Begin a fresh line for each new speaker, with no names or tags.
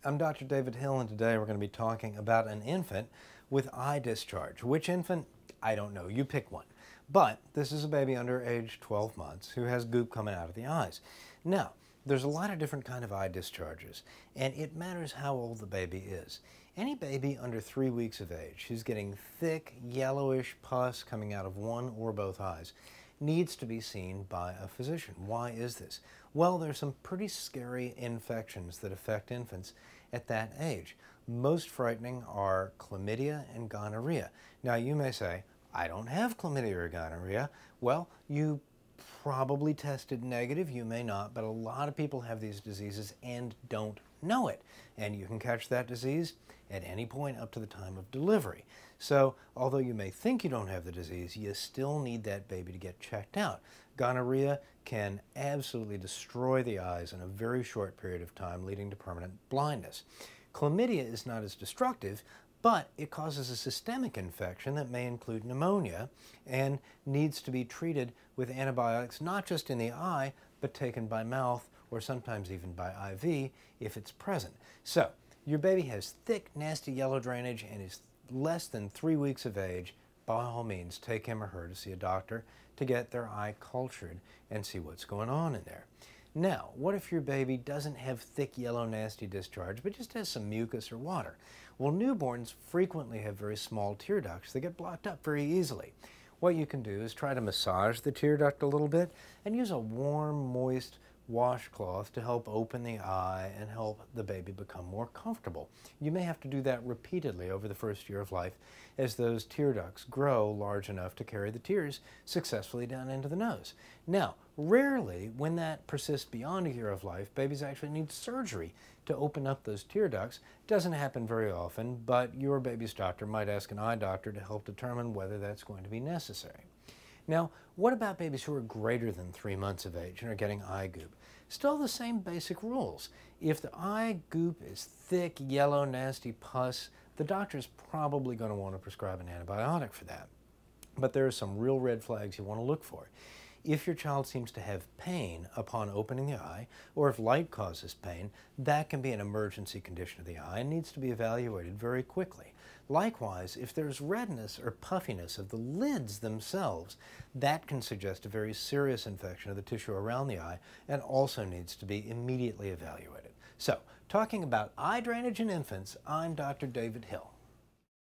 I'm Dr. David Hill, and today we're going to be talking about an infant with eye discharge. Which infant? I don't know. You pick one. But this is a baby under age 12 months who has goop coming out of the eyes. Now, there's a lot of different kind of eye discharges, and it matters how old the baby is. Any baby under 3 weeks of age who's getting thick, yellowish pus coming out of one or both eyes needs to be seen by a physician. Why is this? Well, there's some pretty scary infections that affect infants at that age. Most frightening are chlamydia and gonorrhea. Now, you may say, I don't have chlamydia or gonorrhea. Well, you probably tested negative, you may not, but a lot of people have these diseases and don't know it. And you can catch that disease at any point up to the time of delivery. So, although you may think you don't have the disease, you still need that baby to get checked out. Gonorrhea can absolutely destroy the eyes in a very short period of time, leading to permanent blindness. Chlamydia is not as destructive, but it causes a systemic infection that may include pneumonia and needs to be treated with antibiotics not just in the eye, but taken by mouth or sometimes even by IV if it's present. So, your baby has thick, nasty yellow drainage and is less than 3 weeks of age. By all means, take him or her to see a doctor to get their eye cultured and see what's going on in there. Now, what if your baby doesn't have thick, yellow, nasty discharge, but just has some mucus or water? Well, newborns frequently have very small tear ducts that get blocked up very easily. What you can do is try to massage the tear duct a little bit and use a warm, moist washcloth to help open the eye and help the baby become more comfortable. You may have to do that repeatedly over the first year of life as those tear ducts grow large enough to carry the tears successfully down into the nose. Now, rarely, when that persists beyond a year of life, babies actually need surgery to open up those tear ducts. It doesn't happen very often, but your baby's doctor might ask an eye doctor to help determine whether that's going to be necessary. Now, what about babies who are greater than 3 months of age and are getting eye goop? Still the same basic rules. If the eye goop is thick, yellow, nasty pus, the doctor's probably going to want to prescribe an antibiotic for that. But there are some real red flags you want to look for. If your child seems to have pain upon opening the eye, or if light causes pain, that can be an emergency condition of the eye and needs to be evaluated very quickly. Likewise, if there's redness or puffiness of the lids themselves, that can suggest a very serious infection of the tissue around the eye and also needs to be immediately evaluated. So, talking about eye drainage in infants, I'm Dr. David Hill.